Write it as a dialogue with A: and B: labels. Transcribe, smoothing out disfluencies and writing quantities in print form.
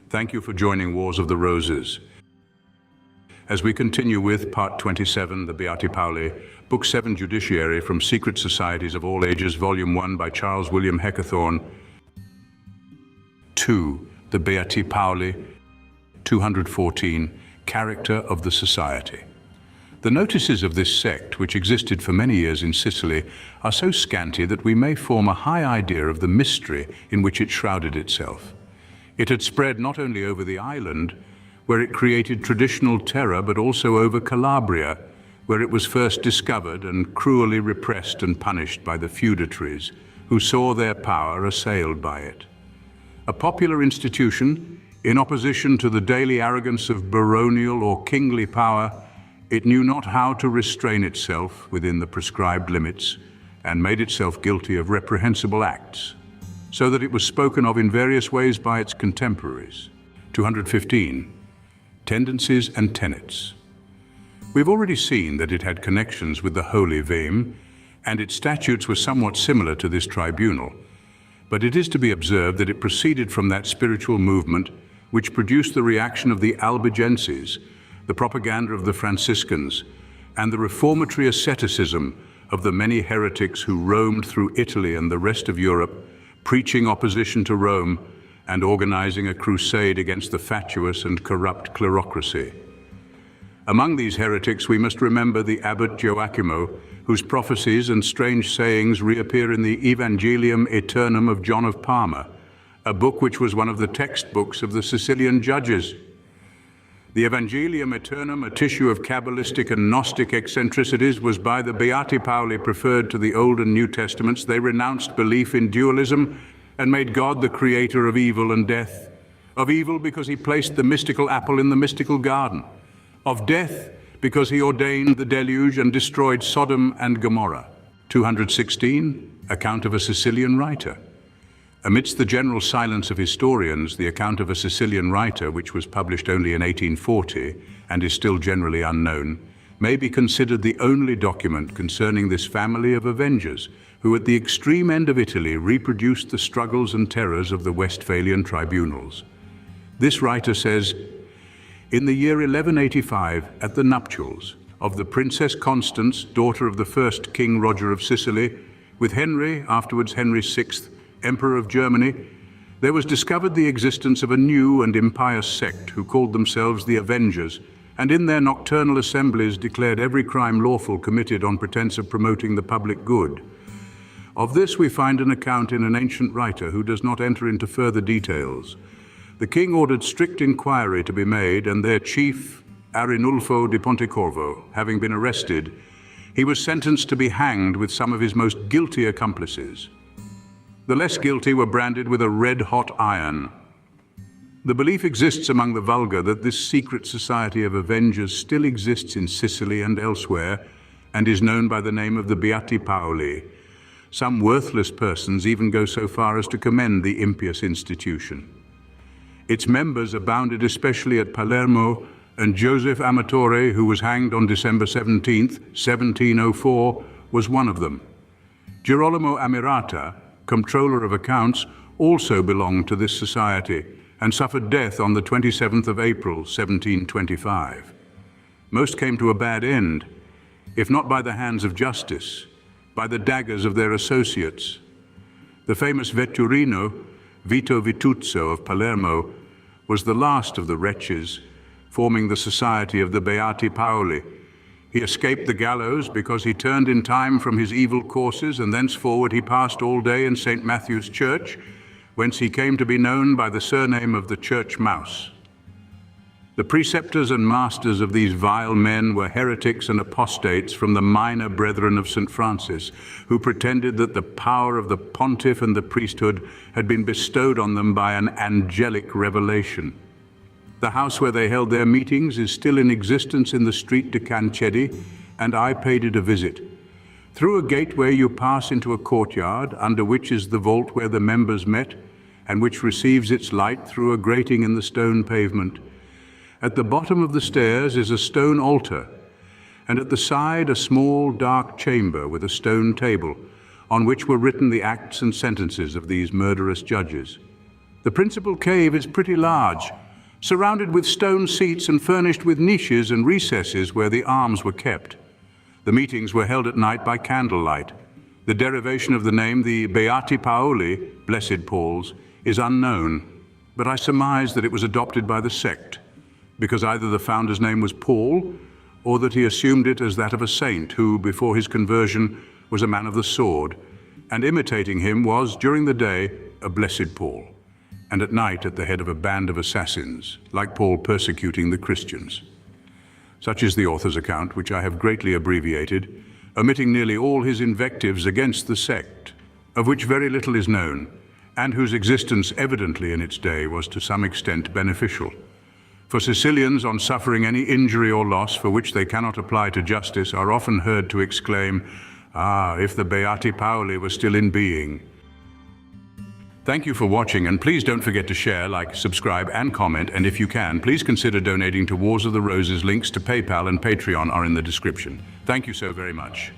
A: Thank you for joining Wars of the Roses. As we continue with Part 27, the Beati Paoli, Book 7 Judiciary from Secret Societies of All Ages, Volume 1 by Charles William Heckethorn. 2. The Beati Paoli, 214, Character of the Society. The notices of this sect, which existed for many years in Sicily, are so scanty that we may form a high idea of the mystery in which it shrouded itself. It had spread not only over the island, where it created traditional terror, but also over Calabria, where it was first discovered and cruelly repressed and punished by the feudatories, who saw their power assailed by it. A popular institution, in opposition to the daily arrogance of baronial or kingly power, it knew not how to restrain itself within the prescribed limits and made itself guilty of reprehensible acts, so that it was spoken of in various ways by its contemporaries. 215. Tendencies and tenets. We've already seen that it had connections with the Holy Vame, and its statutes were somewhat similar to this tribunal, but it is to be observed that it proceeded from that spiritual movement which produced the reaction of the Albigenses, the propaganda of the Franciscans, and the reformatory asceticism of the many heretics who roamed through Italy and the rest of Europe, preaching opposition to Rome and organizing a crusade against the fatuous and corrupt clerocracy. Among these heretics, we must remember the abbot Joachimo, whose prophecies and strange sayings reappear in the Evangelium Aeternum of John of Parma, a book which was one of the textbooks of the Sicilian judges. The Evangelium Aeternum, a tissue of Kabbalistic and Gnostic eccentricities, was by the Beati Paoli preferred to the Old and New Testaments. They renounced belief in dualism and made God the creator of evil and death. Of evil because he placed the mystical apple in the mystical garden. Of death because he ordained the deluge and destroyed Sodom and Gomorrah. 216, Account of a Sicilian Writer. Amidst the general silence of historians, the account of a Sicilian writer, which was published only in 1840 and is still generally unknown, may be considered the only document concerning this family of avengers, who at the extreme end of Italy reproduced the struggles and terrors of the Westphalian tribunals. This writer says, "In the year 1185, at the nuptials of the Princess Constance, daughter of the first King Roger of Sicily, with Henry, afterwards Henry VI, Emperor of Germany, there was discovered the existence of a new and impious sect who called themselves the Avengers, and in their nocturnal assemblies declared every crime lawful committed on pretense of promoting the public good. Of this we find an account in an ancient writer who does not enter into further details. The king ordered strict inquiry to be made, and their chief, Arinulfo di Pontecorvo, having been arrested, he was sentenced to be hanged with some of his most guilty accomplices. The less guilty were branded with a red-hot iron. The belief exists among the vulgar that this secret society of avengers still exists in Sicily and elsewhere, and is known by the name of the Beati Paoli. Some worthless persons even go so far as to commend the impious institution. Its members abounded especially at Palermo, and Joseph Amatore, who was hanged on December 17, 1704, was one of them. Girolamo Amirata, comptroller of accounts, also belonged to this society and suffered death on the 27th of April, 1725. Most came to a bad end, if not by the hands of justice, by the daggers of their associates. The famous Vetturino, Vito Vituzzo of Palermo, was the last of the wretches forming the society of the Beati Paoli. He escaped the gallows because he turned in time from his evil courses, and thenceforward he passed all day in St. Matthew's Church, whence he came to be known by the surname of the Church Mouse. The preceptors and masters of these vile men were heretics and apostates from the minor brethren of St. Francis, who pretended that the power of the pontiff and the priesthood had been bestowed on them by an angelic revelation. The house where they held their meetings is still in existence in the street de Cancedi, and I paid it a visit. Through a gateway you pass into a courtyard, under which is the vault where the members met, and which receives its light through a grating in the stone pavement. At the bottom of the stairs is a stone altar, and at the side a small dark chamber with a stone table, on which were written the acts and sentences of these murderous judges. The principal cave is pretty large, surrounded with stone seats and furnished with niches and recesses where the arms were kept. The meetings were held at night by candlelight. The derivation of the name, the Beati Paoli, Blessed Pauls, is unknown, but I surmise that it was adopted by the sect, because either the founder's name was Paul, or that he assumed it as that of a saint who, before his conversion, was a man of the sword, and imitating him was, during the day, a blessed Paul, and at night at the head of a band of assassins, like Paul persecuting the Christians. Such is the author's account, which I have greatly abbreviated, omitting nearly all his invectives against the sect, of which very little is known, and whose existence evidently in its day was to some extent beneficial. For Sicilians, on suffering any injury or loss for which they cannot apply to justice, are often heard to exclaim, "Ah, if the Beati Paoli were still in being." Thank you for watching, and please don't forget to share, like, subscribe, and comment, and if you can, please consider donating to Wars of the Roses. Links to PayPal and Patreon are in the description. Thank you so very much.